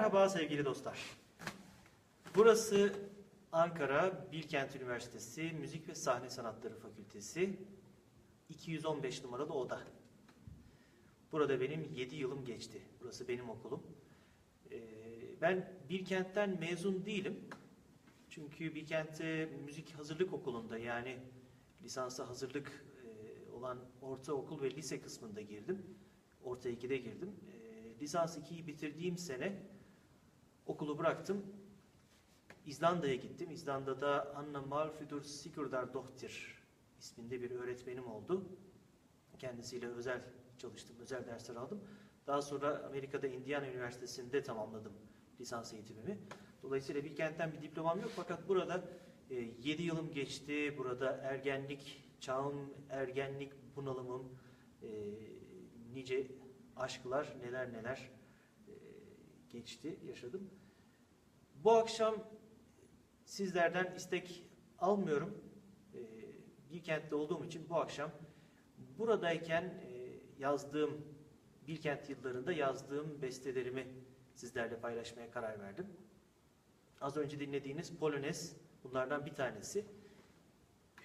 Merhaba sevgili dostlar. Burası Ankara Bilkent Üniversitesi Müzik ve Sahne Sanatları Fakültesi 215 numaralı oda. Burada benim 7 yılım geçti. Burası benim okulum. Ben Bilkent'ten mezun değilim. Çünkü Bilkent'te müzik hazırlık okulunda, yani lisansa hazırlık olan ortaokul ve lise kısmında girdim. Orta 2'de girdim. Lisans 2'yi bitirdiğim sene okulu bıraktım. İzlanda'ya gittim. İzlanda'da Anna Malfridur Sigurdardóttir isminde bir öğretmenim oldu. Kendisiyle özel çalıştım, özel dersler aldım. Daha sonra Amerika'da Indiana Üniversitesi'nde tamamladım lisans eğitimimi. Dolayısıyla Bilkent'ten bir diplomam yok, fakat burada 7 yılım geçti. Burada ergenlik çağım, ergenlik bunalımım, nice aşklar, neler neler geçti, yaşadım. Bu akşam sizlerden istek almıyorum. Bilkent'te olduğum için bu akşam buradayken yazdığım, Bilkent yıllarında yazdığım bestelerimi sizlerle paylaşmaya karar verdim. Az önce dinlediğiniz Polonez bunlardan bir tanesi.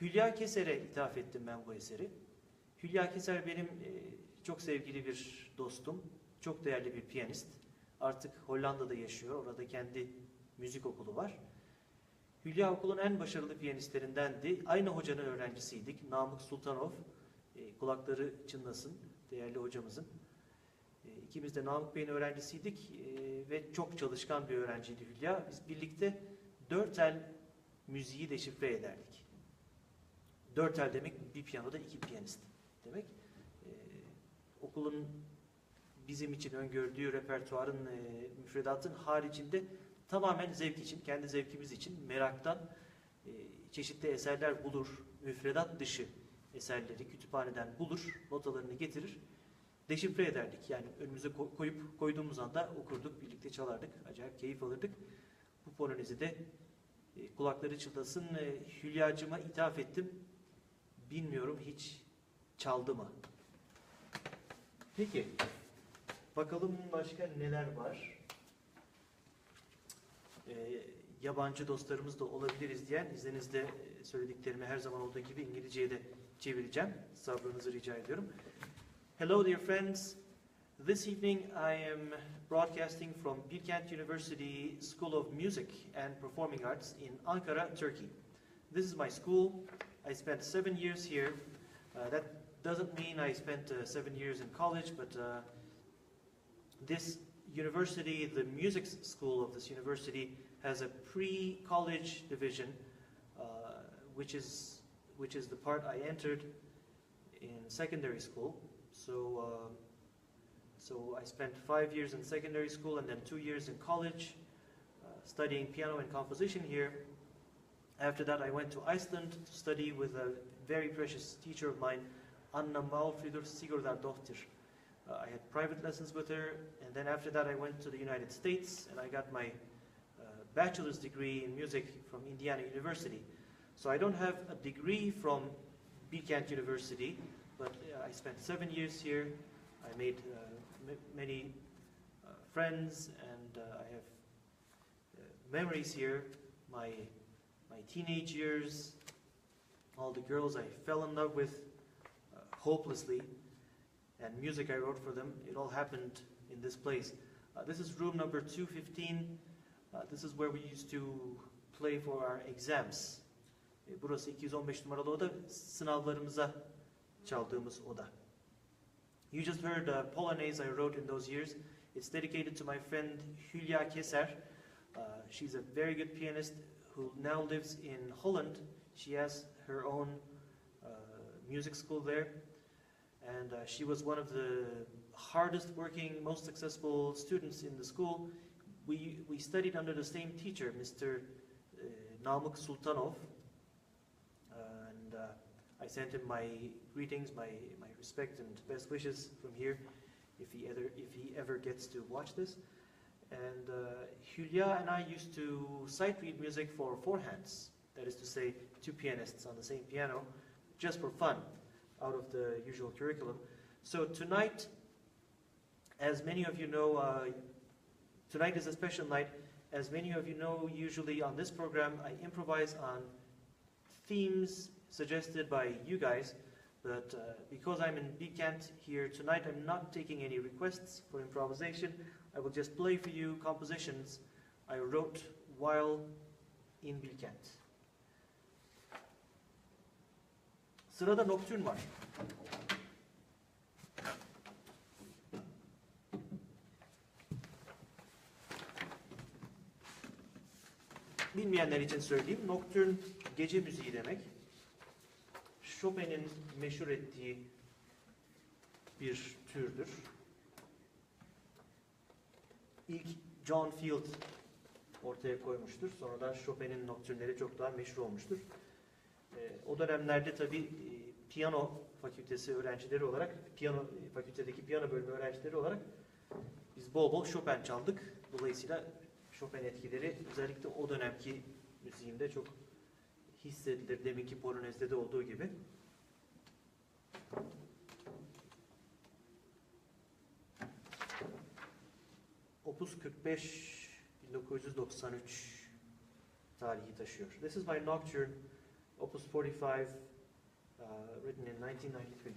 Hülya Keser'e ithaf ettim ben bu eseri. Hülya Keser benim çok sevgili bir dostum, çok değerli bir piyanist. Artık Hollanda'da yaşıyor, orada kendi müzik okulu var. Hülya okulun en başarılı piyanistlerindendi. Aynı hocanın öğrencisiydik. Namık Sultanov, kulakları çınlasın, değerli hocamızın. İkimiz de Namık Bey'in öğrencisiydik ve çok çalışkan bir öğrenciydi Hülya. Biz birlikte 4 el müziği deşifre ederdik. 4 el demek bir piyanoda 2 piyanist demek. Okulun bizim için öngördüğü repertuarın, müfredatın haricinde tamamen zevk için, kendi zevkimiz için meraktan çeşitli eserler bulur, müfredat dışı eserleri kütüphaneden bulur, notalarını getirir, deşifre ederdik. Yani önümüze koyduğumuz anda okurduk, birlikte çalardık, acayip keyif alırdık. Bu polonezi de kulakları çınlasın Hülya'cıma ithaf ettim. Bilmiyorum hiç çaldı mı? Peki, bakalım başka neler var? Yabancı dostlarımız da olabiliriz diyen, izninizle söylediklerimi her zaman olduğu gibi İngilizceye de çevireceğim. Sabrınızı rica ediyorum. Hello dear friends. This evening I am broadcasting from Bilkent University School of Music and Performing Arts in Ankara, Turkey. This is my school. I spent 7 years here. That doesn't mean I spent 7 years in college, but this university, the music school of this university, has a pre-college division, which is the part I entered in secondary school. So I spent 5 years in secondary school and then 2 years in college, studying piano and composition here. After that, I went to Iceland to study with a very precious teacher of mine, Anna Malfridur Sigurdardóttir. I had private lessons with her, and then after that I went to the United States and I got my bachelor's degree in music from Indiana University. So I don't have a degree from Bilkent University, but I spent 7 years here. I made many friends, and I have memories here. My teenage years, all the girls I fell in love with hopelessly, and music I wrote for them, it all happened in this place. This is room number 215. This is where we used to play for our exams. Burası 215 numaralı oda, sınavlarımıza çaldığımız oda. You just heard Polonaise I wrote in those years. It's dedicated to my friend Hülya Keser. She's a very good pianist who now lives in Holland. She has her own music school there. And she was one of the hardest working, most successful students in the school. We studied under the same teacher, Mr. Namık Sultanov. And I sent him my greetings, my respect and best wishes from here if he ever gets to watch this. And Hülya and I used to sight read music for 4 hands. That is to say, 2 pianists on the same piano, just for fun, out of the usual curriculum. So tonight, as many of you know, Tonight is a special night. As many of you know, usually on this program, I improvise on themes suggested by you guys, but because I'm in Bilkent here tonight, I'm not taking any requests for improvisation. I will just play for you compositions I wrote while in Bilkent. Sırada Nocturne var. Bilmeyenler için söyleyeyim. Nocturne gece müziği demek. Chopin'in meşhur ettiği bir türdür. İlk John Field ortaya koymuştur. Sonradan Chopin'in noctürnleri çok daha meşhur olmuştur. O dönemlerde tabii piyano fakültesi öğrencileri olarak, fakültedeki piyano bölümü öğrencileri olarak biz bol bol Chopin çaldık. Dolayısıyla Chopin etkileri özellikle o dönemki müziğimde çok hissedilir. Deminki Polonez'de de olduğu gibi. Opus 45 1993 tarihi taşıyor. This is my nocturne, Opus 45, written in 1993.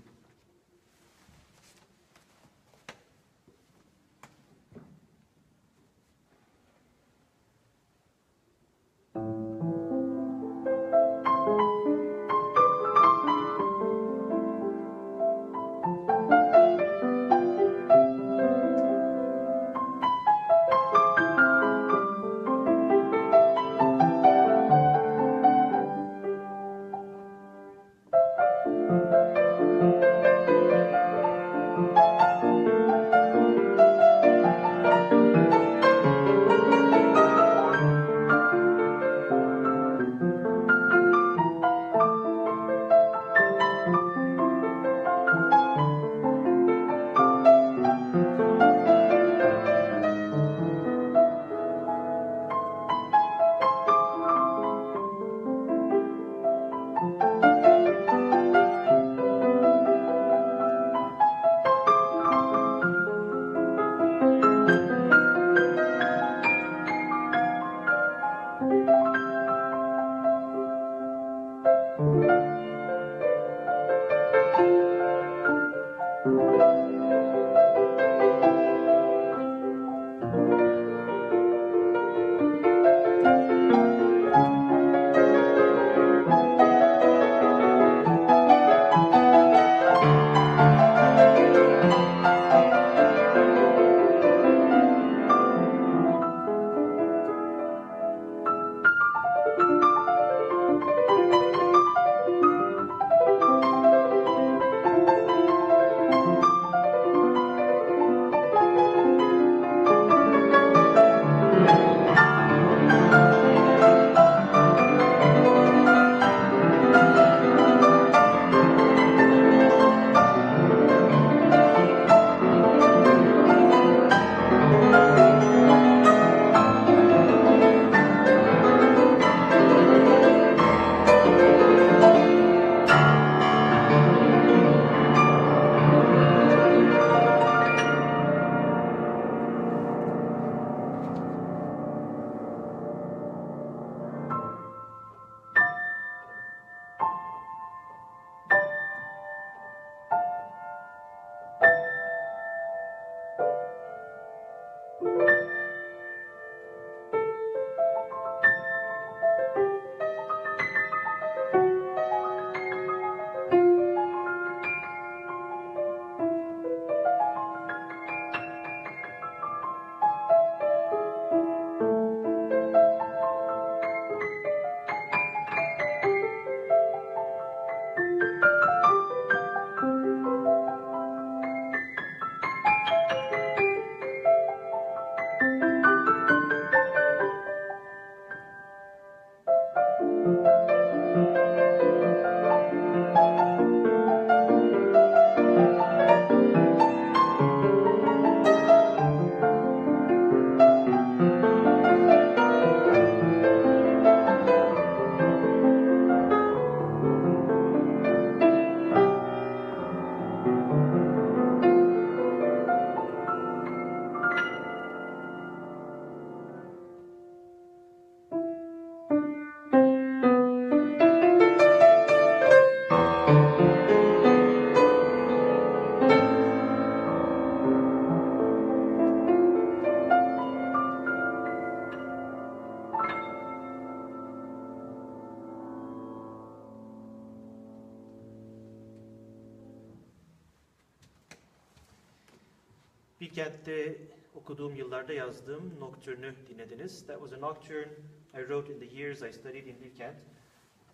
Bilkent'te okuduğum yıllarda yazdığım Nocturne'ü dinlediniz. That was a nocturne I wrote in the years I studied in Bilkent.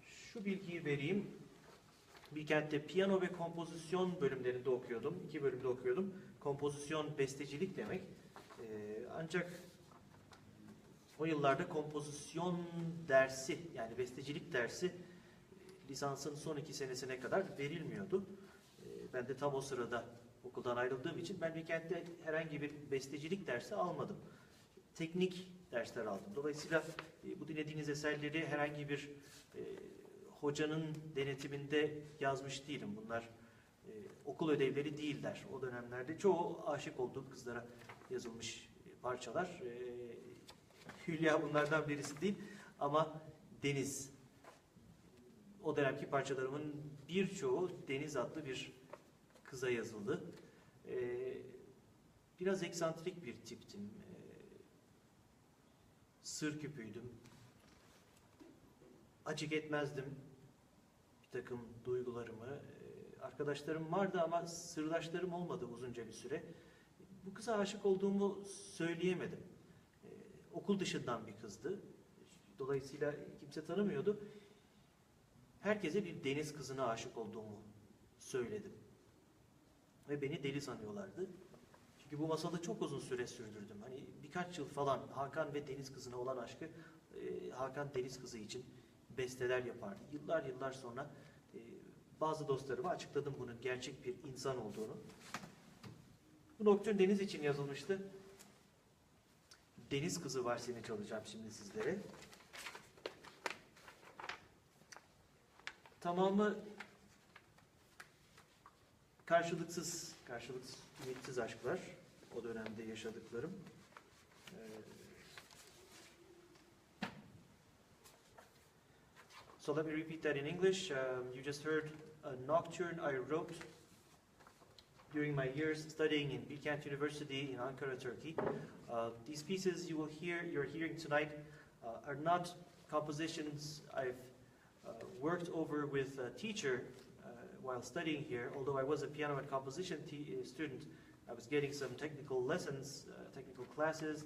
Şu bilgiyi vereyim. Bilkent'te piyano ve kompozisyon bölümlerinde okuyordum. 2 bölümde okuyordum. Kompozisyon, bestecilik demek. Ancak o yıllarda kompozisyon dersi, yani bestecilik dersi lisansın son 2 senesine kadar verilmiyordu. Ben de tam o sırada okuldan ayrıldığım için ben Bilkent'te herhangi bir bestecilik dersi almadım. Teknik dersler aldım. Dolayısıyla bu dinlediğiniz eserleri herhangi bir hocanın denetiminde yazmış değilim. Bunlar okul ödevleri değiller. O dönemlerde çoğu aşık olduğum kızlara yazılmış parçalar. Hülya bunlardan birisi değil ama Deniz. O dönemki parçalarımın birçoğu Deniz adlı bir kıza yazıldı. Biraz eksantrik bir tiptim. Sır küpüydüm. Açık etmezdim bir takım duygularımı. Arkadaşlarım vardı ama sırdaşlarım olmadı uzunca bir süre. Bu kıza aşık olduğumu söyleyemedim. Okul dışından bir kızdı. Dolayısıyla kimse tanımıyordu. Herkese bir deniz kızına aşık olduğumu söyledim. Ve beni deli sanıyorlardı. Çünkü bu masalı çok uzun süre sürdürdüm. Hani birkaç yıl falan Hakan ve deniz kızına olan aşkı, Hakan deniz kızı için besteler yapardı. Yıllar sonra bazı dostlarıma açıkladım bunun gerçek bir insan olduğunu. Bu nocturne Deniz için yazılmıştı. Deniz Kızı varsini çalacağım şimdi sizlere. Tamamı karşılıksız, ümitsiz aşklar. O dönemde yaşadıklarım. So let me repeat that in English. You just heard a nocturne I wrote during my years studying in Bilkent Üniversitesi in Ankara, Turkey. These pieces you're hearing tonight are not compositions I've worked over with a teacher while studying here. Although I was a piano and composition student, I was getting some technical lessons, technical classes,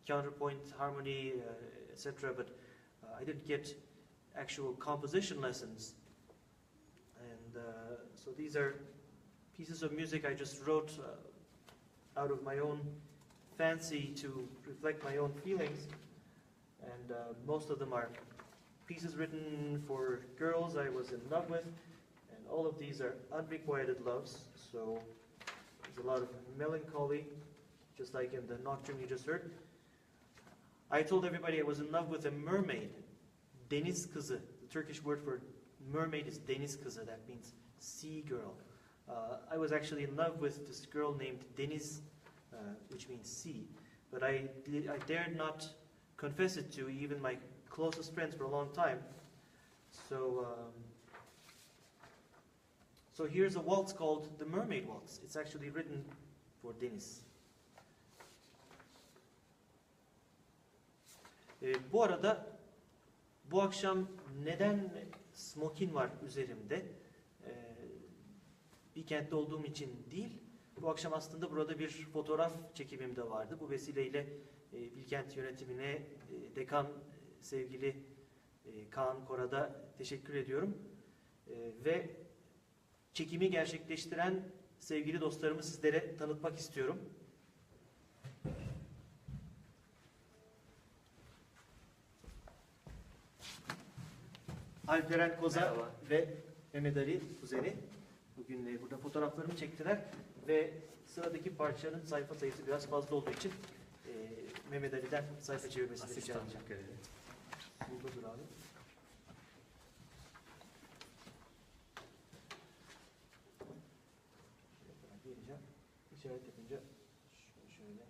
counterpoint, harmony, etc. But I didn't get actual composition lessons. And so these are pieces of music I just wrote out of my own fancy to reflect my own feelings. And most of them are pieces written for girls I was in love with. And all of these are unrequited loves. So there's a lot of melancholy, just like in the nocturne you just heard. I told everybody I was in love with a mermaid, deniz kızı. The Turkish word for mermaid is deniz kızı. That means sea girl. I was actually in love with this girl named Deniz, which means sea. But I dared not confess it to even my closest friends for a long time. So here's a waltz called the Mermaid Waltz. It's actually written for Deniz. Bu arada bu akşam neden smokin var üzerimde? Bilkent'te olduğum için değil. Bu akşam aslında burada bir fotoğraf çekimim de vardı. Bu vesileyle Bilkent yönetimine, dekan sevgili Kaan Kora'da teşekkür ediyorum. Ve çekimi gerçekleştiren sevgili dostlarımı sizlere tanıtmak istiyorum. Alperen Koza ve Mehmet Ali Kuzeni bugün burada fotoğraflarımı çektiler ve sıradaki parçanın sayfa sayısı biraz fazla olduğu için Mehmet Ali'den sayfa çevirmesini rica edeceğim. Burada dur abi. Geleceğim. İşaret yapınca şöyle.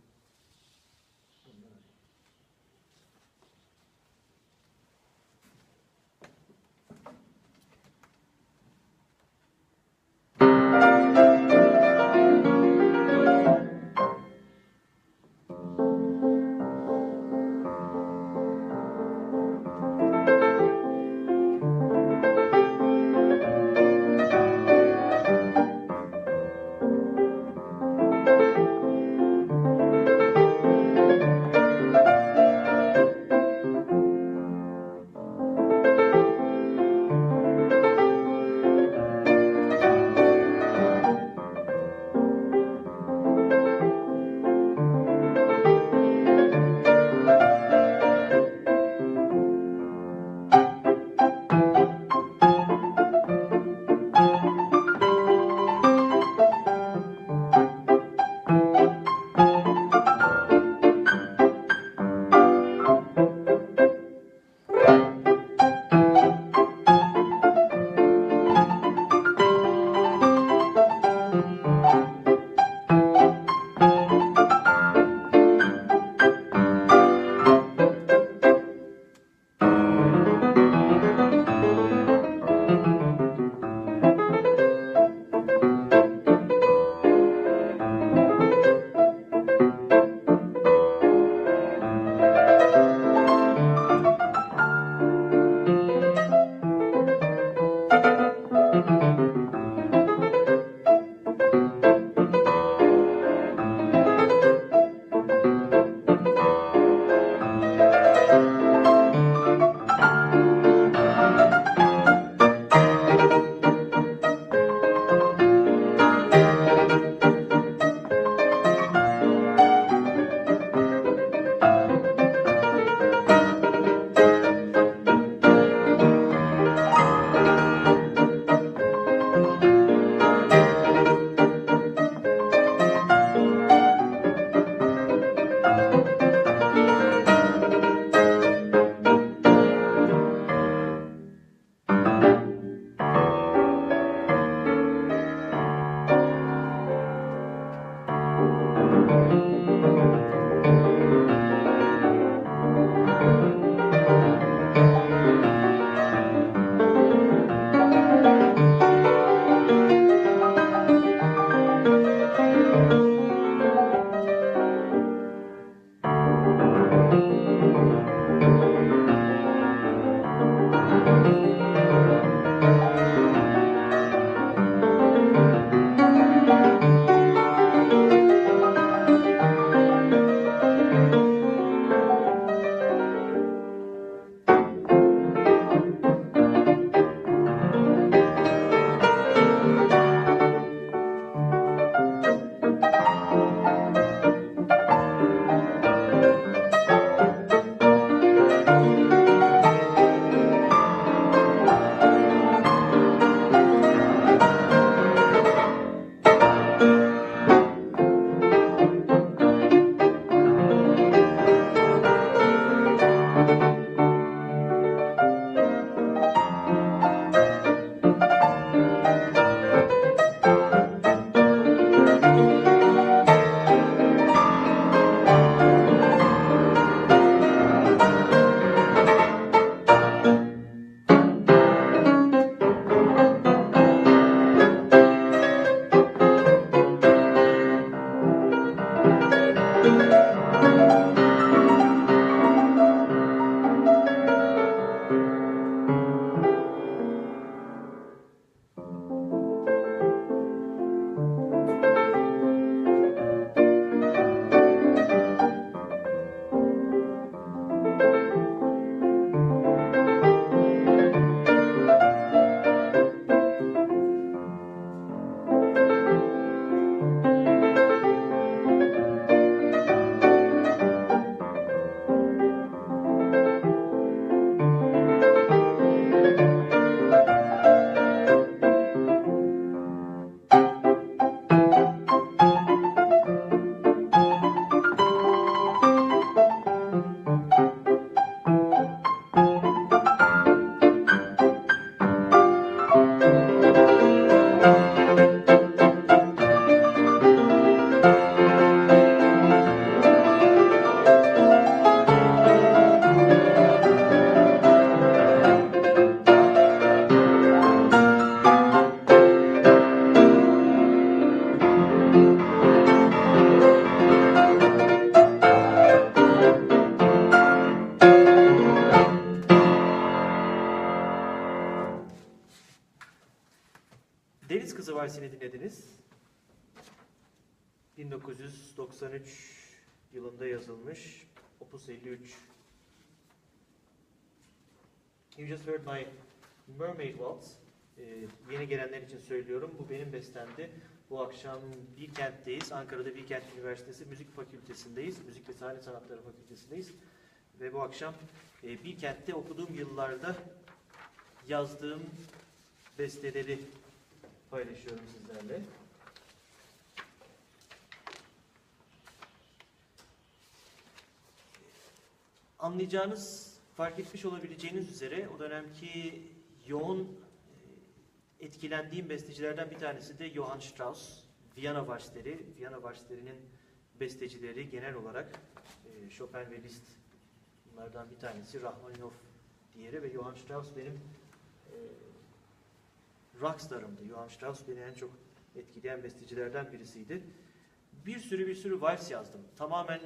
Kızı Valsi'ni dinlediniz. 1993 yılında yazılmış. Opus 53. You just heard my Mermaid Waltz. Yeni gelenler için söylüyorum. Bu benim bestemdi. Bu akşam Bilkent'teyiz. Ankara'da Bilkent Üniversitesi Müzik Fakültesindeyiz. Müzik ve Sahne Sanatları Fakültesindeyiz. Ve bu akşam Bilkent'te okuduğum yıllarda yazdığım besteleri paylaşıyorum sizlerle. Anlayacağınız, fark etmiş olabileceğiniz üzere o dönemki yoğun etkilendiğim bestecilerden bir tanesi de Johann Strauss, Viyana Valsleri. Viyana Valsleri'nin bestecileri genel olarak Chopin ve Liszt bunlardan bir tanesi, Rachmaninoff diğeri ve Johann Strauss benim rockstarımdı. Johann Strauss beni en çok etkileyen bestecilerden birisiydi. Bir sürü vals yazdım. Tamamen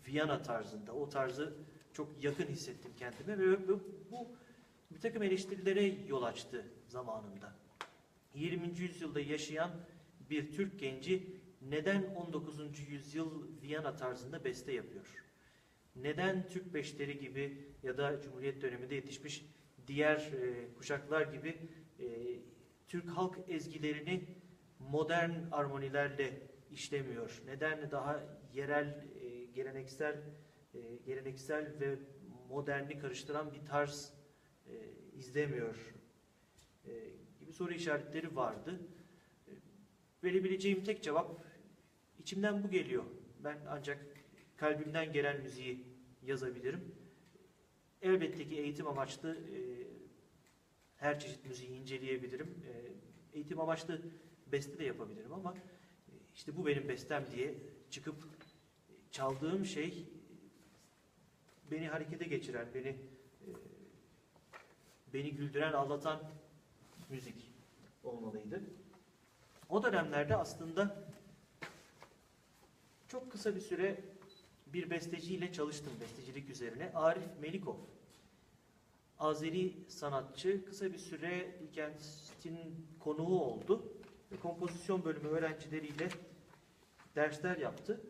Viyana tarzında. O tarzı çok yakın hissettim kendime ve bu bir takım eleştirilere yol açtı zamanında. 20. yüzyılda yaşayan bir Türk genci neden 19. yüzyıl Viyana tarzında beste yapıyor? Neden Türk beşleri gibi ya da Cumhuriyet döneminde yetişmiş diğer kuşaklar gibi Türk halk ezgilerini modern armonilerle işlemiyor? Neden daha yerel, geleneksel ve moderni karıştıran bir tarz izlemiyor gibi soru işaretleri vardı. Verebileceğim tek cevap, içimden bu geliyor. Ben ancak kalbimden gelen müziği yazabilirim. Elbette ki eğitim amaçlı her çeşit müziği inceleyebilirim. Eğitim amaçlı beste de yapabilirim ama işte bu benim bestem diye çıkıp çaldığım şey beni harekete geçiren, beni güldüren, ağlatan müzik olmalıydı. O dönemlerde aslında çok kısa bir süre bir besteciyle çalıştım, bestecilik üzerine. Arif Melikov, Azeri sanatçı, kısa bir süre Bilkent'in konuğu oldu ve kompozisyon bölümü öğrencileriyle dersler yaptı.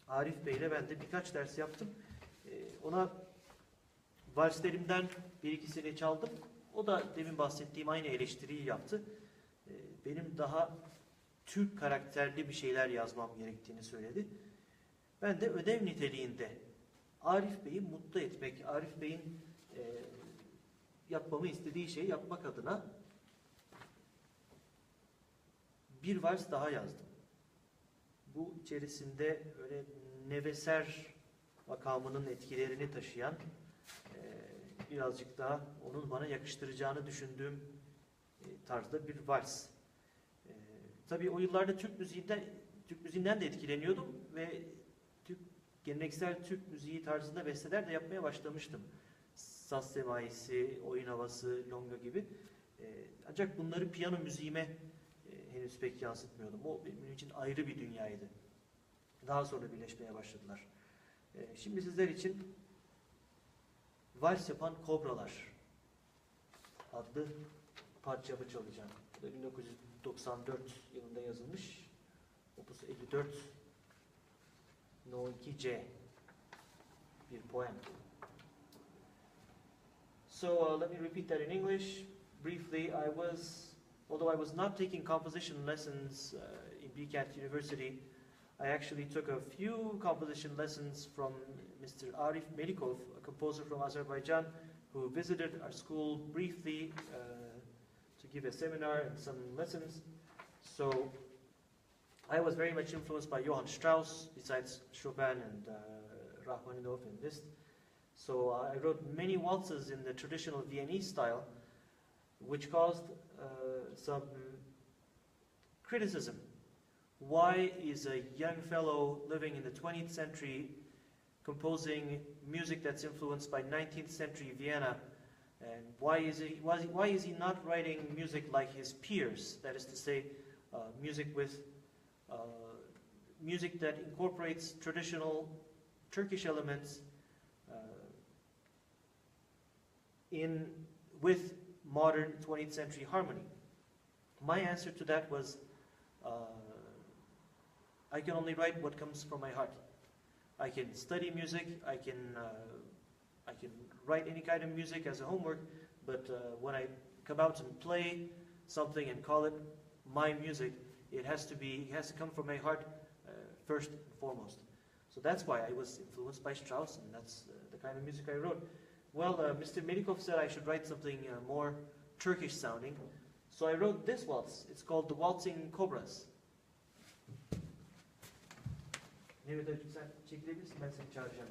Arif Bey'le ben de birkaç ders yaptım. Ona valslerimden bir ikisini çaldım. O da demin bahsettiğim aynı eleştiriyi yaptı. Benim daha Türk karakterli bir şeyler yazmam gerektiğini söyledi. Ben de ödev niteliğinde Arif Bey'i mutlu etmek, Arif Bey'in yapmamı istediği şeyi yapmak adına bir vals daha yazdım. Bu içerisinde öyle neveser makamının etkilerini taşıyan, birazcık daha onun bana yakıştıracağını düşündüğüm tarzda bir vals. Tabii o yıllarda Türk müziğinden de etkileniyordum ve geleneksel Türk müziği tarzında besteler de yapmaya başlamıştım. Saz semaisi, oyun havası, longa gibi. Ancak bunları piyano müziğime henüz pek yansıtmıyordum. O benim için ayrı bir dünyaydı. Daha sonra birleşmeye başladılar. Şimdi sizler için Vals Yapan Kobralar adlı parçamı çalacağım. Bu da 1994 yılında yazılmış. Opus 54 No 2C bir poem. So let me repeat that in English. Briefly, although I was not taking composition lessons in Bilkent University, I actually took a few composition lessons from Mr. Arif Melikov, a composer from Azerbaijan, who visited our school briefly to give a seminar and some lessons. So I was very much influenced by Johann Strauss, besides Chopin and Rachmaninoff and Liszt. So I wrote many waltzes in the traditional Viennese style, which caused some criticism. Why is a young fellow living in the 20th century composing music that's influenced by 19th century Vienna, and why is he not writing music like his peers? That is to say, music that incorporates traditional Turkish elements with modern 20th century harmony. my answer to that was, I can only write what comes from my heart. I can study music, I can write any kind of music as a homework, but when I come out and play something and call it my music, it has to come from my heart first and foremost. So that's why I was influenced by Strauss, and that's the kind of music I wrote. Well, Mr. Melikov said I should write something more Turkish sounding, so I wrote this waltz. It's called The Waltzing Cobras. Mehmet Hocam sen çekilebilirsin, ben seni çağıracağım.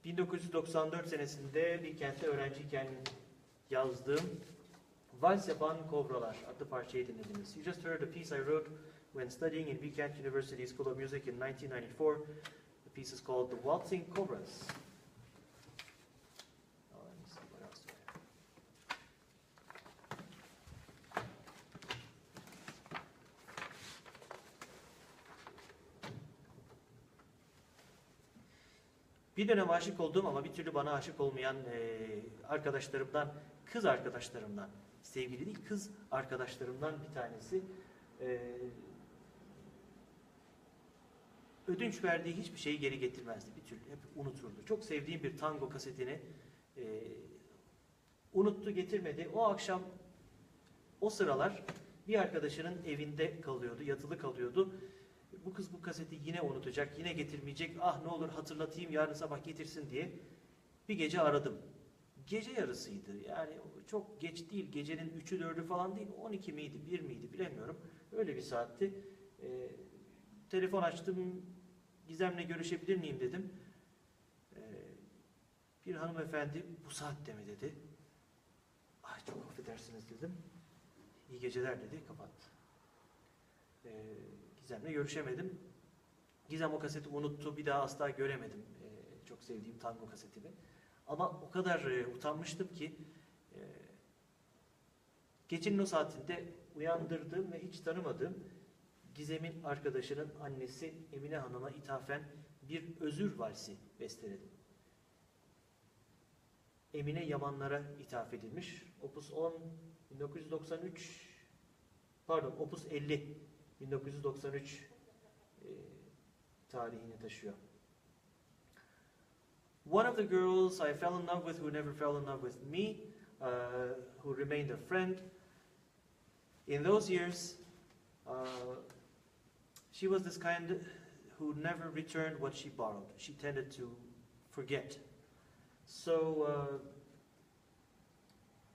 1994 senesinde Bilkent'te öğrenciyken yazdığım Vals Yapan Kobralar adlı parçayı dinlediniz. You just heard a piece I wrote when studying in Bilkent Üniversitesi School of Music in 1994. The piece is called The Waltzing Cobras. Let me see what else do I have. 'Bir dönem aşık olduğum ama bir türlü bana aşık olmayan arkadaşlarımdan, kız arkadaşlarımdan, sevgili değil kız arkadaşlarımdan bir tanesi ödünç verdiği hiçbir şeyi geri getirmezdi. Bir türlü hep unuturdu. Çok sevdiğim bir tango kasetini unuttu, getirmedi. O akşam, o sıralar bir arkadaşının evinde kalıyordu, yatılı kalıyordu. Bu kız bu kaseti yine unutacak, yine getirmeyecek. Ah ne olur hatırlatayım, yarın sabah getirsin diye bir gece aradım. Gece yarısıydı. Yani çok geç değil, gecenin 3'ü 4'ü falan değil. 12 miydi, 1 miydi bilemiyorum. Öyle bir saatti. Telefon açtım. Gizem'le görüşebilir miyim dedim. Bir hanımefendi bu saatte mi dedi. Ay çok affedersiniz dedim. İyi geceler dedi, kapattı. Gizem'le görüşemedim. Gizem o kaseti unuttu, bir daha asla göremedim. Çok sevdiğim tango kasetini. Ama o kadar utanmıştım ki gecenin o saatinde uyandırdığım ve hiç tanımadığım Gizem'in arkadaşının annesi Emine Hanım'a ithafen bir özür valsi besteledim. Emine Yamanlar'a ithaf edilmiş. Opus 10 1993 pardon Opus 50 1993 tarihini taşıyor. One of the girls I fell in love with who never fell in love with me, who remained a friend. In those years, she was this kind who never returned what she borrowed. She tended to forget. So,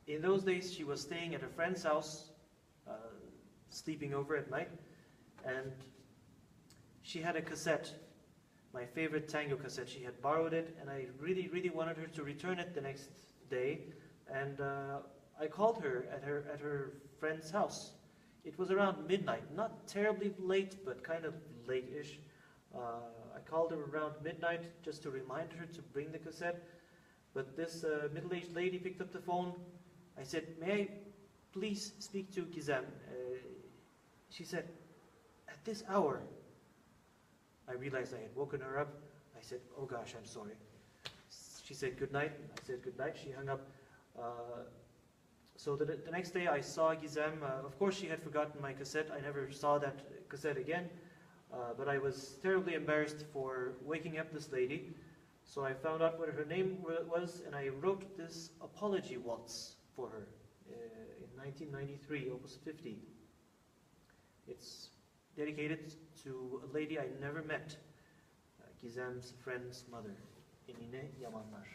in those days, she was staying at a friend's house, sleeping over at night, and she had a cassette, my favorite tango cassette. She had borrowed it, and I really, really wanted her to return it the next day. And I called her at her friend's house. It was around midnight, not terribly late, but kind of late-ish. I called her around midnight just to remind her to bring the cassette, but this middle-aged lady picked up the phone. I said, "May I please speak to Gizem?" She said, "At this hour?" I realized I had woken her up. I said, "Oh gosh, I'm sorry." She said, "Good night." I said, "Good night." She hung up. So the next day I saw Gizem. Of course, she had forgotten my cassette. I never saw that cassette again. But I was terribly embarrassed for waking up this lady. So I found out what her name was, and I wrote this apology waltz for her in 1993, Opus 50. It's dedicated to a lady I never met, Gizem's friend's mother, Emine Yamanlar.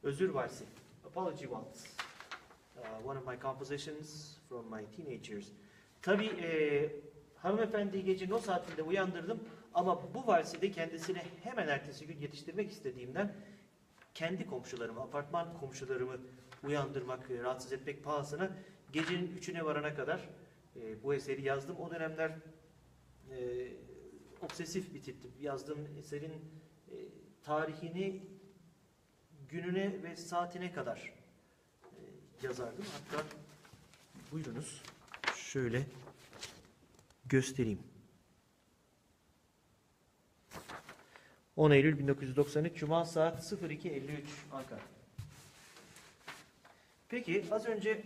Özür Valsi, Apology Waltz, one of my compositions from my teenage years. Tabii hanımefendiyi gecenin o saatinde uyandırdım ama bu valsi de kendisine hemen ertesi gün yetiştirmek istediğimden kendi komşularımı, apartman komşularımı uyandırmak, rahatsız etmek pahasına gecenin 3'üne varana kadar bu eseri yazdım. O dönemler obsesif bir tiptim. Yazdığım eserin tarihini gününe ve saatine kadar yazardım. Hatta buyurunuz şöyle göstereyim. 10 Eylül 1993 Cuma saat 02.53 Ankara. Peki az önce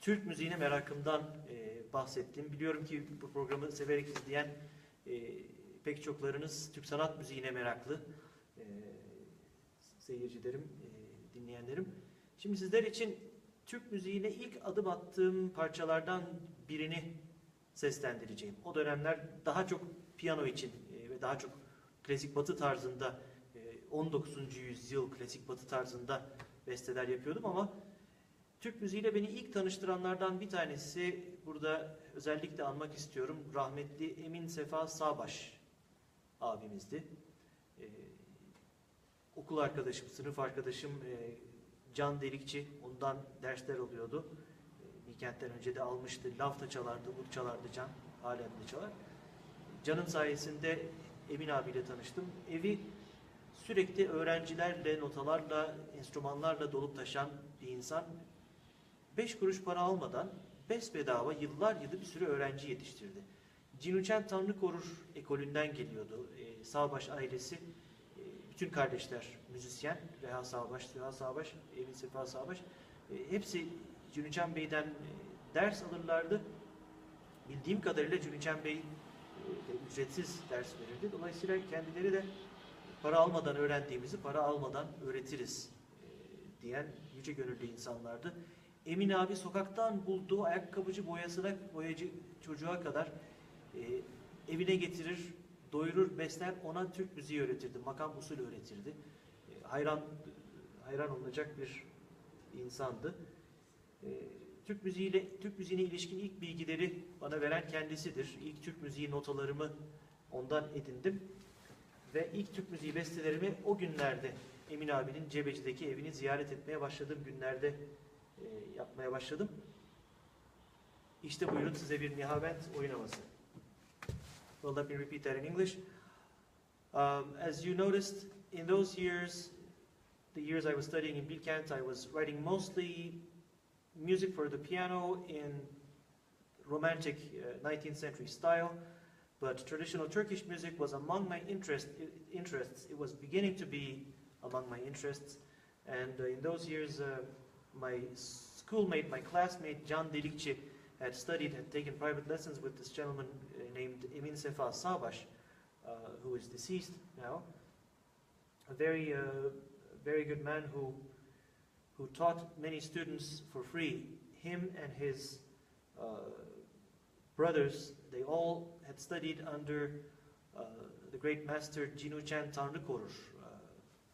Türk müziğine merakımdan bahsettim. Biliyorum ki bu programı severek izleyen pek çoklarınız Türk sanat müziğine meraklı. Seyircilerim, dinleyenlerim. Şimdi sizler için Türk müziğine ilk adım attığım parçalardan birini seslendireceğim. O dönemler daha çok piyano için ve daha çok klasik batı tarzında 19. yüzyıl klasik batı tarzında besteler yapıyordum ama Türk müziğiyle beni ilk tanıştıranlardan bir tanesi burada özellikle anmak istiyorum. Rahmetli Emin Sefa Sağbaş abimizdi. Okul arkadaşım, sınıf arkadaşım Can Delikçi, ondan dersler oluyordu. Bilkent'ten önce de almıştı. Lafta çalardı, ud çalardı Can. Halen de çalar. Can'ın sayesinde Emin abiyle tanıştım. Evi sürekli öğrencilerle, notalarla, enstrümanlarla dolup taşan bir insan. 5 kuruş para almadan besbedava yıllar yılı bir sürü öğrenci yetiştirdi. Cinuçen Tanrı Korur ekolünden geliyordu. Sağbaş ailesi, bütün kardeşler müzisyen. Reha Sağbaş, Süha Sağbaş, Emin Sefa Sağbaş. Hepsi Cinuçen Bey'den ders alırlardı. Bildiğim kadarıyla Cinuçen Bey ücretsiz ders verirdi. Dolayısıyla kendileri de para almadan öğrendiğimizi para almadan öğretiriz diyen yüce gönüllü insanlardı. Emin abi sokaktan bulduğu ayakkabıcı boyacı çocuğa kadar evine getirir, doyurur, besler, ona Türk müziği öğretirdi, makam usulü öğretirdi. Hayran olunacak bir insandı. Türk müziğine ilişkin ilk bilgileri bana veren kendisidir. İlk Türk müziği notalarımı ondan edindim. Ve ilk Türk müziği bestelerimi o günlerde Emin abinin Cebeci'deki evini ziyaret etmeye başladığım günlerde yapmaya başladım. İşte buyurun size bir nihavent oyun havası. Well, let me repeat that in English. As you noticed, in those years, the years I was studying in Bilkent, I was writing mostly music for the piano in romantic 19th century style, but traditional Turkish music was among my interests. It was beginning to be among my interests, and in those years, my schoolmate, my classmate, Can had taken private lessons with this gentleman named Emin Sefa Sabaş, who is deceased now. A very good man who taught many students for free. Him and his brothers, they all had studied under the great master Cinuchen Tanrıkorur,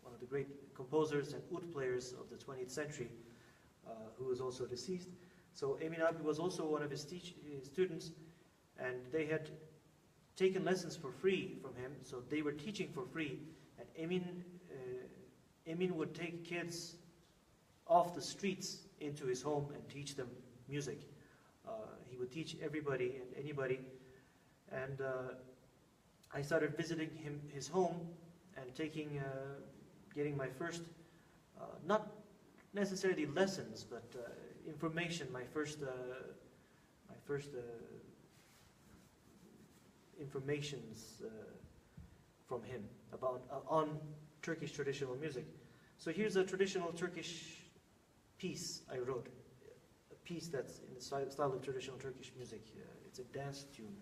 one of the great composers and oud players of the 20th century, who was also deceased. So Emin abi was also one of his students, and they had taken lessons for free from him, so they were teaching for free. And Emin would take kids off the streets into his home and teach them music. He would teach everybody and anybody. And I started visiting his home and getting my first, not necessarily lessons, but information. My first informations from him about on Turkish traditional music. So here's a traditional Turkish piece I wrote, a piece that's in the style of traditional Turkish music. It's a dance tune.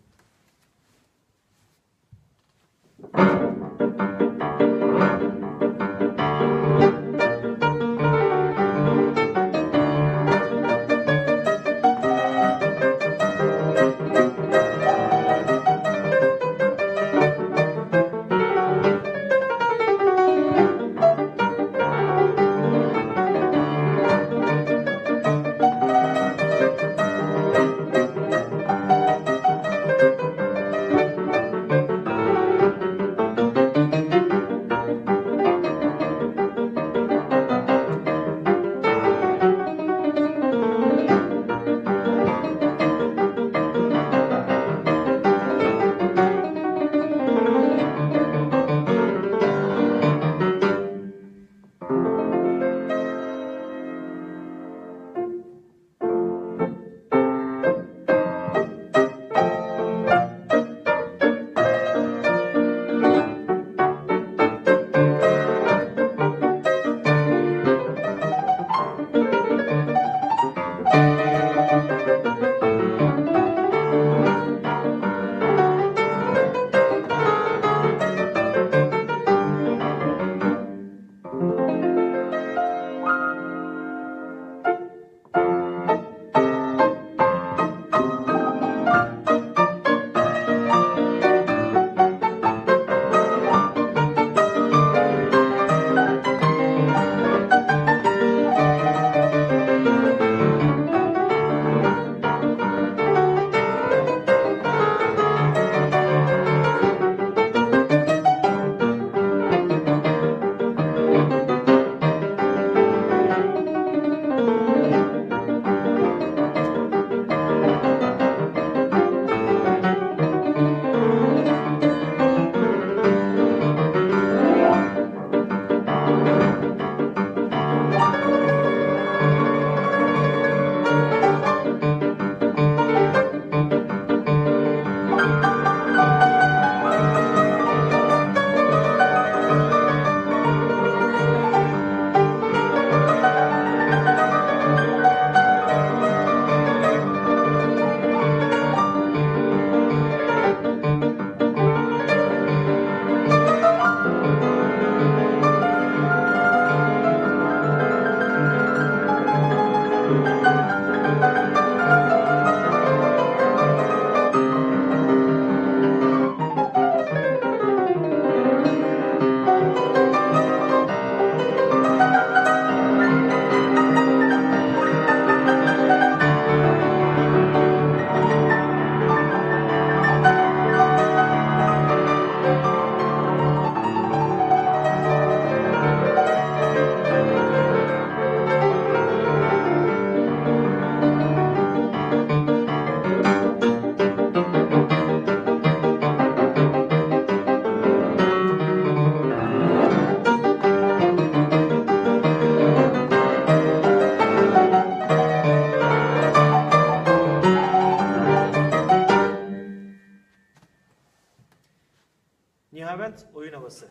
Levent, Oyun Havası.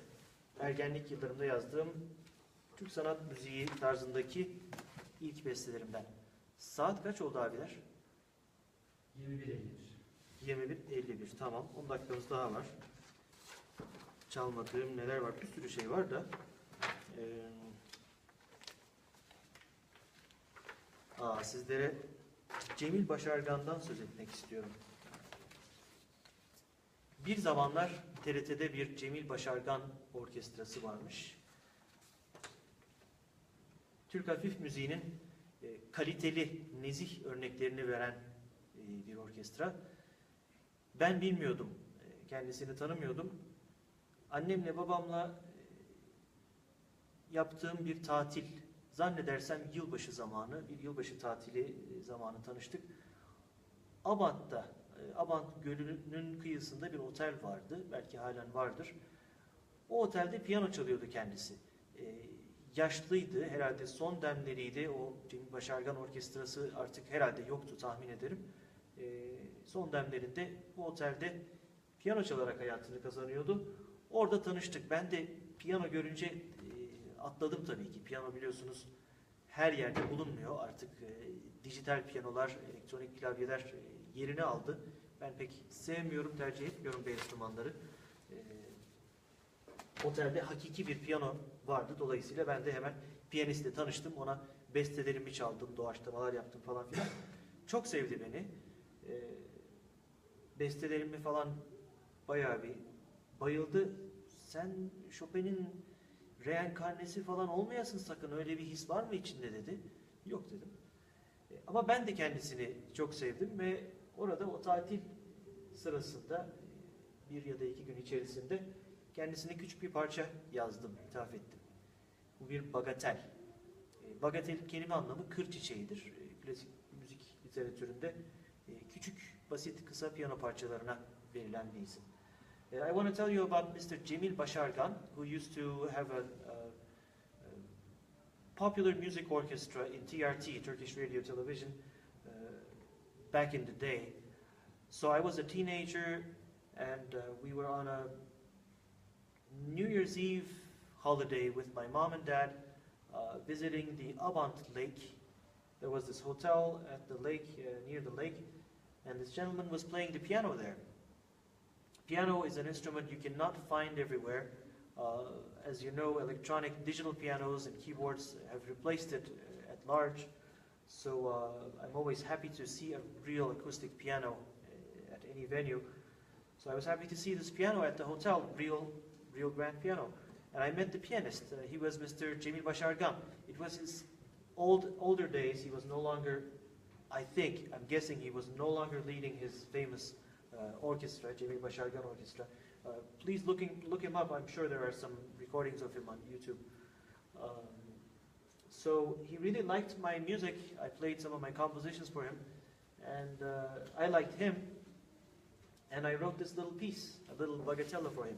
Ergenlik yıllarımda yazdığım Türk sanat müziği tarzındaki ilk bestelerimden. Saat kaç oldu abiler? 21.51. 21.51, tamam. 10 dakikamız daha var. Çalmadığım neler var? Bir sürü şey var da. Sizlere Cemil Başargan'dan söz etmek istiyorum. Bir zamanlar TRT'de bir Cemil Başargan orkestrası varmış. Türk hafif müziğinin kaliteli, nezih örneklerini veren bir orkestra. Ben bilmiyordum, kendisini tanımıyordum. Annemle babamla yaptığım bir tatil, zannedersem yılbaşı zamanı, bir yılbaşı tatili zamanı tanıştık. Abant Gölü'nün kıyısında bir otel vardı, belki halen vardır. O otelde piyano çalıyordu kendisi. Yaşlıydı, herhalde son demleriydi. O Cemil Başargan Orkestrası artık herhalde yoktu tahmin ederim. Son demlerinde bu otelde piyano çalarak hayatını kazanıyordu. Orada tanıştık. Ben de piyano görünce atladım tabii ki. Piyano biliyorsunuz her yerde bulunmuyor. Artık dijital piyanolar, elektronik klavyeler yerini aldı. Ben pek sevmiyorum, tercih etmiyorum bu enstrümanları. Otelde hakiki bir piyano vardı. Dolayısıyla ben de hemen piyanistle tanıştım. Ona bestelerimi çaldım, doğaçlamalar yaptım falan filan. Çok sevdi beni. Bestelerimi falan bayağı bir bayıldı. Sen Chopin'in reenkarnesi falan olmayasın sakın. Öyle bir his var mı içinde dedi. Yok dedim. Ama ben de kendisini çok sevdim ve orada o tatil sırasında bir ya da 2 gün içerisinde kendisine küçük bir parça yazdım, ithaf ettim. Bu bir bagatel. Bagatel kelime anlamı kır çiçeğidir. Klasik müzik literatüründe küçük, basit, kısa piyano parçalarına verilen bir isim. I want to tell you about Mr. Cemil Başargan, who used to have a popular music orchestra in TRT, Turkish Radio Television, back in the day. So I was a teenager, and we were on a New Year's Eve holiday with my mom and dad, visiting the Abant Lake. There was this hotel at the lake, near the lake, and this gentleman was playing the piano there. Piano is an instrument you cannot find everywhere. As you know, electronic digital pianos and keyboards have replaced it at large. So I'm always happy to see a real acoustic piano at any venue. So I was happy to see this piano at the hotel, real grand piano. And I met the pianist. He was Mr. Cemil Başargan. It was his older days. He was no longer, I'm guessing he was no longer leading his famous orchestra, Cemil Başargan Orchestra. Please look him up. I'm sure there are some recordings of him on YouTube. So he really liked my music. I played some of my compositions for him, and I liked him. And I wrote this little piece, a little bagatella for him.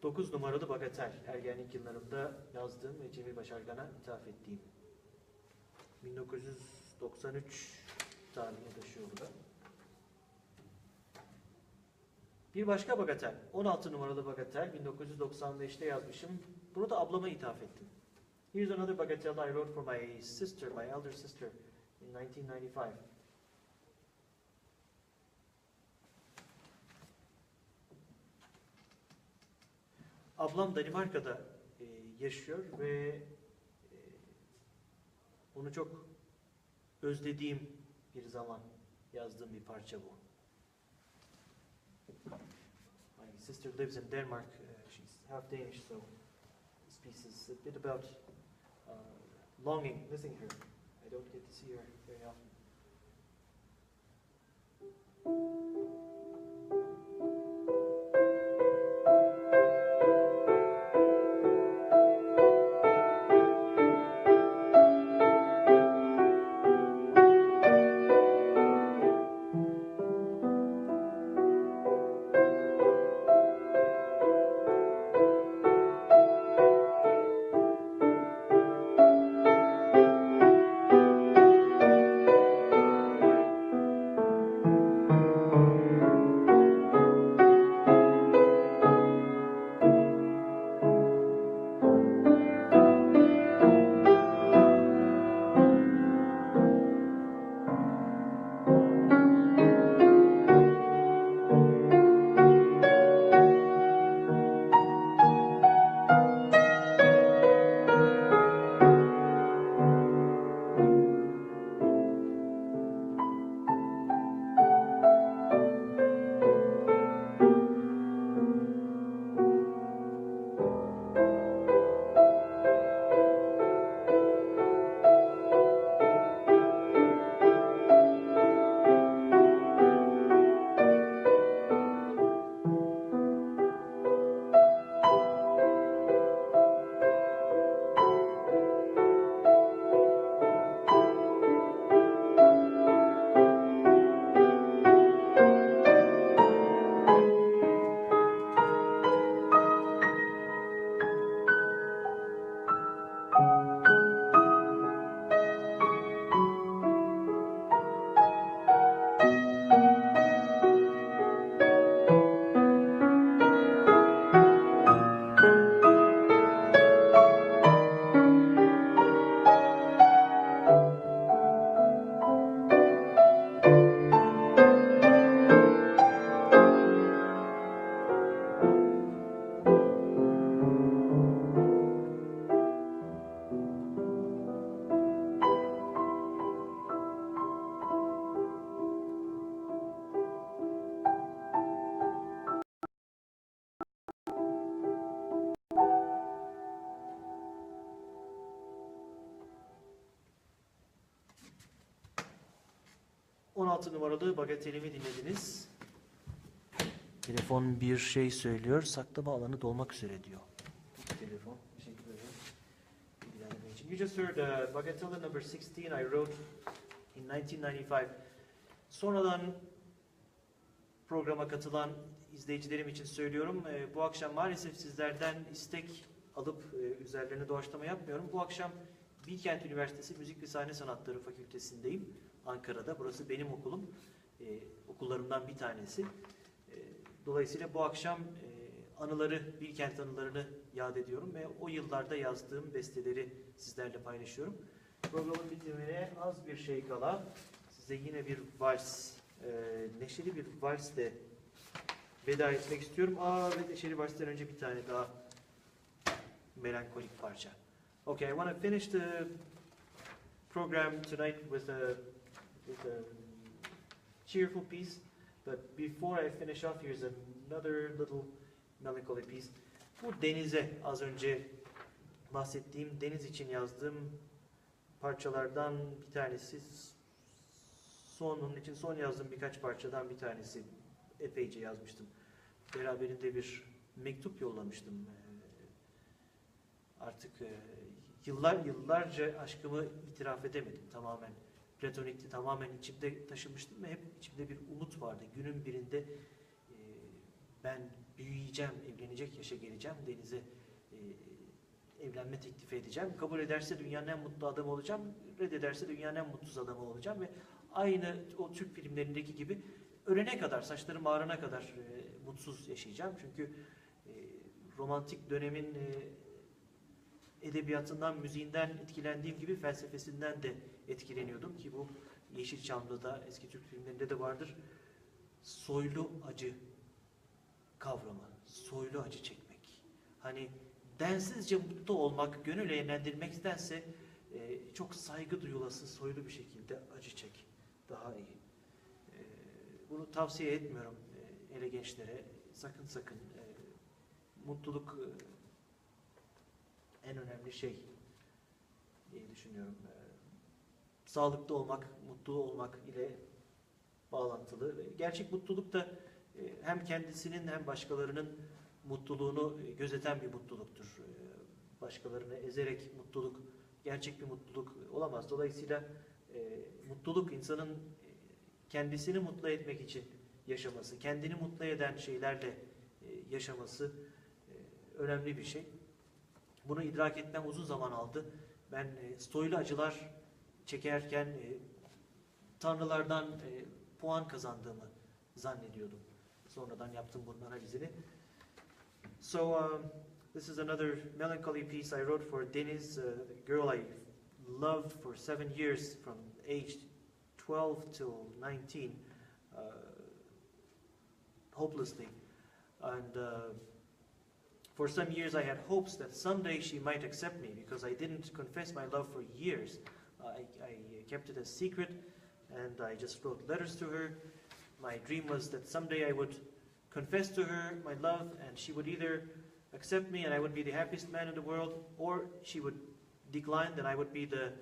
9 numaralı Bagatel, ergenlik yıllarımda yazdığım ve Cemil Başargan'a ithaf ettiğim. 1993 tarihine taşıyor burada. Bir başka Bagatel, 16 numaralı Bagatel, 1995'te yazmışım. Bunu da ablama ithaf ettim. Here's another Bagatel I wrote for my sister, my elder sister, in 1995. Ablam Danimarka'da yaşıyor ve onu çok özlediğim bir zaman yazdığım bir parça bu. My sister lives in Denmark. She's half Danish, so this piece is a bit about longing, missing her. I don't get to see her very often. Numaralı Bagatelimi dinlediniz. Telefon bir şey söylüyor. Saklama alanı dolmak üzere diyor. Telefon. Teşekkür ederim. You just heard Bagatelle number 16 I wrote in 1995. Sonradan programa katılan izleyicilerim için söylüyorum. Bu akşam maalesef sizlerden istek alıp üzerlerine doğaçlama yapmıyorum. Bu akşam Bilkent Üniversitesi Müzik ve Sahne Sanatları Fakültesi'ndeyim. Ankara'da. Burası benim okulum. Okullarımdan bir tanesi. Dolayısıyla bu akşam anıları, Bilkent anılarını yad ediyorum ve o yıllarda yazdığım besteleri sizlerle paylaşıyorum. Programın bitimine az bir şey kala size yine bir vals, neşeli bir valsle veda etmek istiyorum. Ve neşeli valsten önce bir tane daha melankolik parça. Okay, I want to finish the program tonight with a cheerful piece, but before I finish off, here's another little melancholy piece. Bu denize, az önce bahsettiğim deniz için yazdığım parçalardan bir tanesi. Onun için son yazdığım birkaç parçadan bir tanesi. Epeyce yazmıştım. Beraberinde bir mektup yollamıştım. Artık yıllarca aşkımı itiraf edemedim. Tamamen platonikti, tamamen içimde taşımıştım ve hep içimde bir umut vardı. Günün birinde ben büyüyeceğim, evlenecek yaşa geleceğim, Deniz'e evlenme teklifi edeceğim. Kabul ederse dünyanın en mutlu adamı olacağım, reddederse dünyanın en mutsuz adamı olacağım ve aynı o Türk filmlerindeki gibi ölene kadar, saçlarım ağrına kadar mutsuz yaşayacağım. Çünkü romantik dönemin edebiyatından, müziğinden etkilendiğim gibi felsefesinden de etkileniyordum ki bu Yeşilçam'da, eski Türk filmlerinde de vardır. Soylu acı kavramı, soylu acı çekmek. Hani densizce mutlu olmak, gönül eğlendirmektense çok saygı duyulası, soylu bir şekilde acı çek. Daha iyi. Bunu tavsiye etmiyorum hele gençlere. Sakın sakın. Mutluluk en önemli şey diye düşünüyorum. Sağlıklı olmak, mutlu olmak ile bağlantılı. Gerçek mutluluk da hem kendisinin hem başkalarının mutluluğunu gözeten bir mutluluktur. Başkalarını ezerek mutluluk, gerçek bir mutluluk olamaz. Dolayısıyla mutluluk insanın kendisini mutlu etmek için yaşaması, kendini mutlu eden şeylerle yaşaması önemli bir şey. Bunu idrak etmem uzun zaman aldı. Ben soylu acılar çekerken tanrılardan puan kazandığımı zannediyordum. Sonradan yaptım bunun analizini. So this is another melancholy piece I wrote for Deniz, a girl I loved for 7 years from age 12 till 19, hopelessly. And for some years I had hopes that someday she might accept me because I didn't confess my love for years. I kept it a secret and I just wrote letters to her. My dream was that someday I would confess to her my love and she would either accept me and I would be the happiest man in the world, or she would decline, then I would be the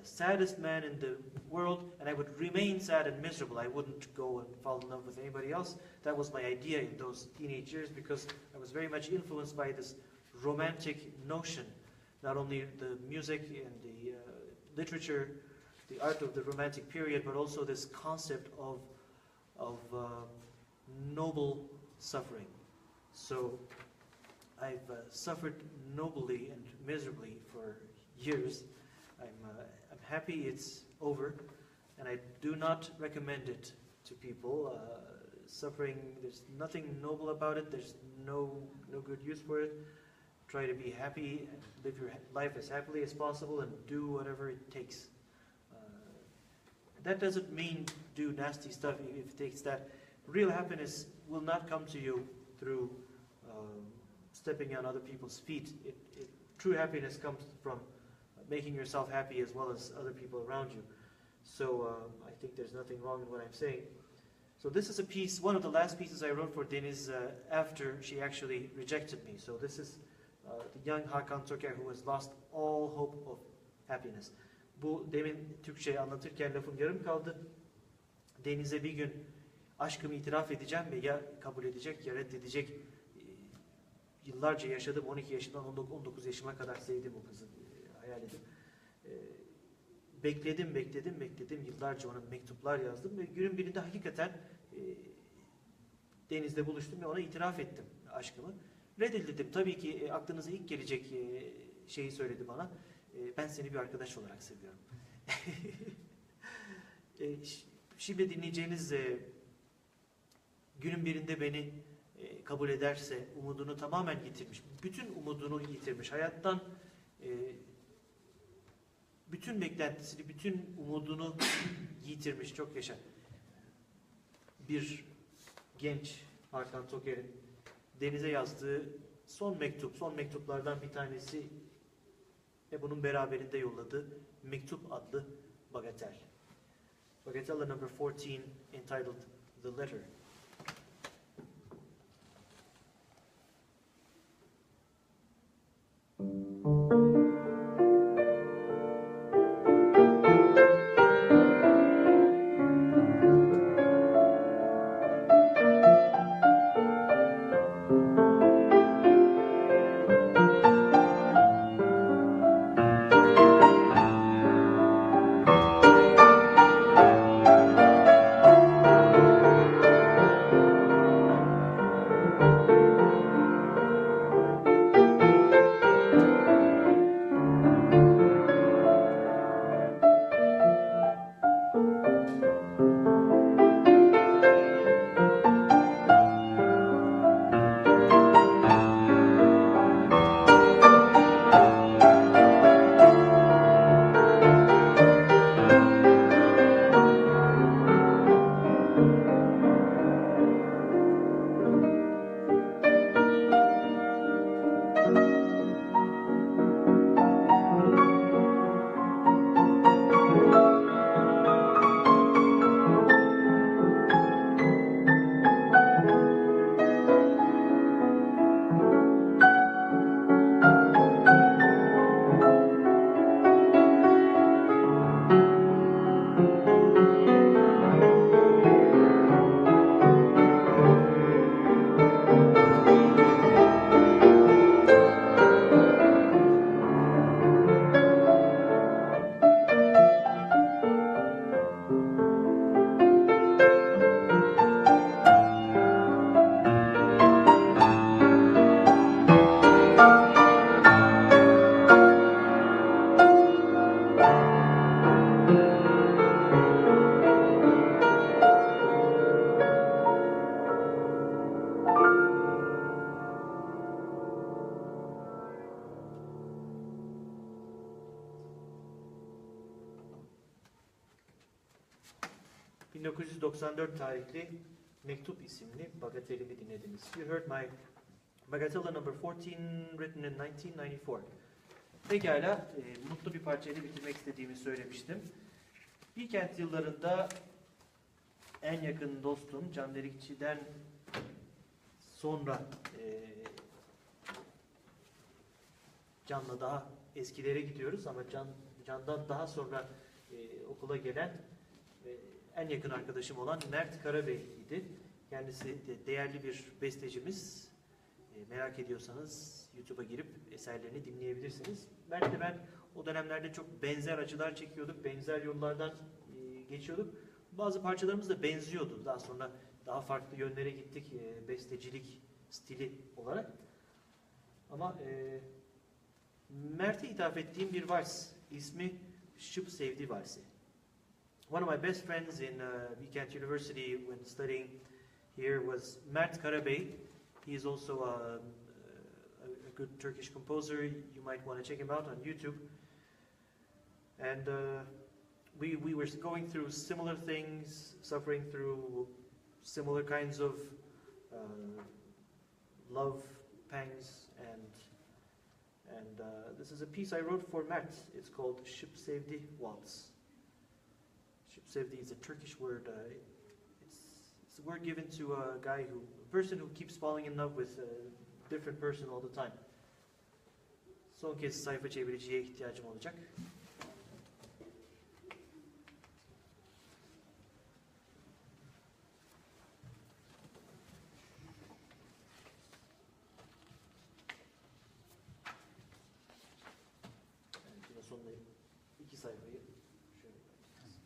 saddest man in the world and I would remain sad and miserable. I wouldn't go and fall in love with anybody else. That was my idea in those teenage years because I was very much influenced by this romantic notion, not only the music and the literature, the art of the romantic period, but also this concept of noble suffering. So I've suffered nobly and miserably for years. I'm happy it's over, and I do not recommend it to people. Suffering, there's nothing noble about it. There's no good use for it. Try to be happy, live your life as happily as possible, and do whatever it takes. That doesn't mean do nasty stuff if it takes that. Real happiness will not come to you through stepping on other people's feet. True happiness comes from making yourself happy as well as other people around you. So I think there's nothing wrong in what I'm saying. So this is a piece, one of the last pieces I wrote for Deniz after she actually rejected me. So this is the young Hakan Toker who has lost all hope of happiness. Bu demin Türkçe anlatırken lafım yarım kaldı. Deniz'e bir gün aşkımı itiraf edeceğim ve ya kabul edecek ya reddedecek. Yıllarca yaşadım, 12 yaşından 19 yaşıma kadar sevdim o kızı, hayal edip. Bekledim. Yıllarca ona mektuplar yazdım ve günün birinde hakikaten Deniz'le buluştum ve ona itiraf ettim aşkımı. Reddedildim. Tabii ki aklınıza ilk gelecek şeyi söyledi bana. Ben seni bir arkadaş olarak seviyorum. Şimdi dinleyeceğiniz günün birinde beni kabul ederse umudunu tamamen yitirmiş. Bütün umudunu yitirmiş. Hayattan bütün beklentisini, bütün umudunu yitirmiş. Çok yaşa. Bir genç Hakan Toker'in Deniz'e yazdığı son mektuplardan bir tanesi ve bunun beraberinde yolladığı mektup adlı bagatel. Bagatelle number 14, entitled The Letter. 1994 tarihli Mektup isimli bagatelimi dinlediniz. You heard my Bagatella number 14 written in 1994. Pekala, mutlu bir parçayla bitirmek istediğimi söylemiştim. Bilkent yıllarında en yakın dostum Can Delikçi'den sonra Can'la daha eskilere gidiyoruz ama Can'dan daha sonra okula gelen en yakın arkadaşım olan Mert Karabey idi. Kendisi de değerli bir bestecimiz. Merak ediyorsanız YouTube'a girip eserlerini dinleyebilirsiniz. Mert'le ben o dönemlerde çok benzer acılar çekiyorduk, benzer yollardan geçiyorduk. Bazı parçalarımız da benziyordu. Daha sonra daha farklı yönlere gittik bestecilik stili olarak. Ama Mert'e ithaf ettiğim bir vals. İsmi Şıp Sevdi Valsi. One of my best friends in Bilkent University when studying here was Mert Karabey. He is also a good Turkish composer. You might want to check him out on YouTube. And we were going through similar things, suffering through similar kinds of love pangs, and this is a piece I wrote for Mert. It's called Şıp Sevdi Waltz. Şıp Sevdi is a Turkish word. It's a word given to a person who keeps falling in love with a different person all the time. Son kez sayfa çeviriciye ihtiyacım olacak. Sonunda iki sayfayı şöyle yapacağız.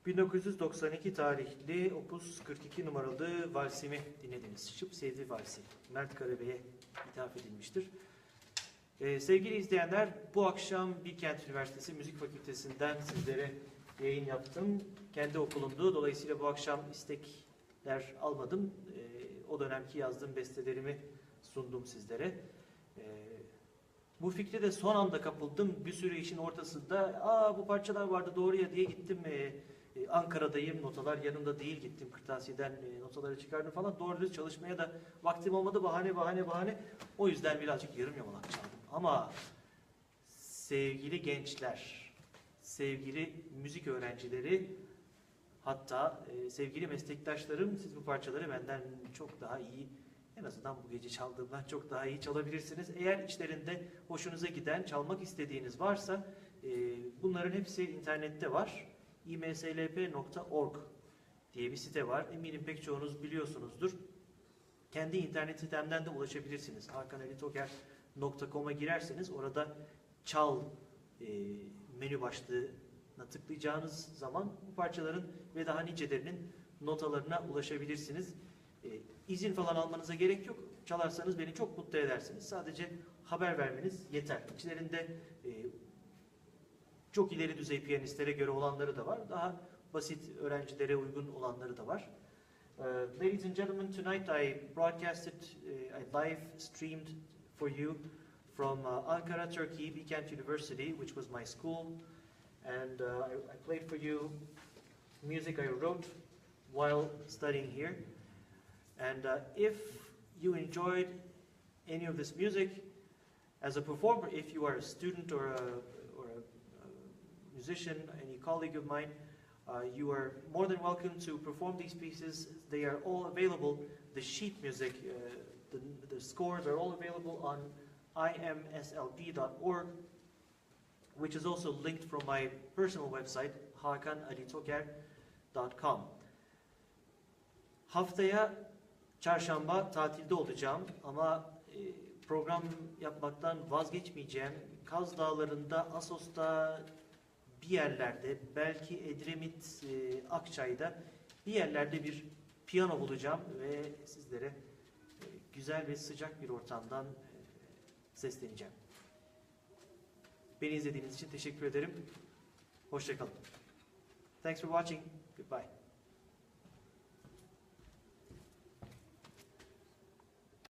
...1992 tarihli Opus 42 numaralı valsimi dinlediniz. Şıp Sevdi Valsi. Mert Karabey'e ithaf edilmiştir. Sevgili izleyenler, bu akşam Bilkent Üniversitesi Müzik Fakültesi'nden sizlere yayın yaptım. Kendi okulumdu. Dolayısıyla bu akşam istekler almadım. O dönemki yazdığım bestelerimi sundum sizlere. Bu fikre de son anda kapıldım. Bir sürü işin ortasında bu parçalar vardı doğru ya diye gittim. Ankara'dayım, notalar yanımda değil, gittim kırtasiyeden notaları çıkardım falan. Doğru düz çalışmaya da vaktim olmadı. Bahane. O yüzden birazcık yarım yamalak çaldım. Ama sevgili gençler, sevgili müzik öğrencileri, hatta sevgili meslektaşlarım, siz bu parçaları benden çok daha iyi, en azından bu gece çaldığımdan çok daha iyi çalabilirsiniz. Eğer içlerinde hoşunuza giden, çalmak istediğiniz varsa bunların hepsi internette var. mslp.org diye bir site var. Eminim pek çoğunuz biliyorsunuzdur. Kendi internet sitemden de ulaşabilirsiniz. hakanalitoker.com'a girerseniz orada çal menü başlığına tıklayacağınız zaman bu parçaların ve daha nicelerinin notalarına ulaşabilirsiniz. İzin falan almanıza gerek yok. Çalarsanız beni çok mutlu edersiniz. Sadece haber vermeniz yeter. İçlerinde çok ileri düzey piyanistlere göre olanları da var. Daha basit öğrencilere uygun olanları da var. Ladies and gentlemen, tonight I broadcasted, I live streamed for you from Ankara, Turkey, Bilkent University, which was my school. And I played for you music I wrote while studying here. And if you enjoyed any of this music, as a performer, if you are a student or a musician, any colleague of mine, you are more than welcome to perform these pieces. They are all available. The sheet music, the scores are all available on imslp.org, which is also linked from my personal website, hakanalitoker.com. Haftaya Çarşamba tatilde olacağım ama program yapmaktan vazgeçmeyeceğim. Kaz Dağları'nda, Assos'ta, bir yerlerde, belki Edremit, Akçay'da bir yerlerde bir piyano bulacağım ve sizlere güzel ve sıcak bir ortamdan sesleneceğim. Beni izlediğiniz için teşekkür ederim. Hoşça kalın. Thanks for watching. Goodbye.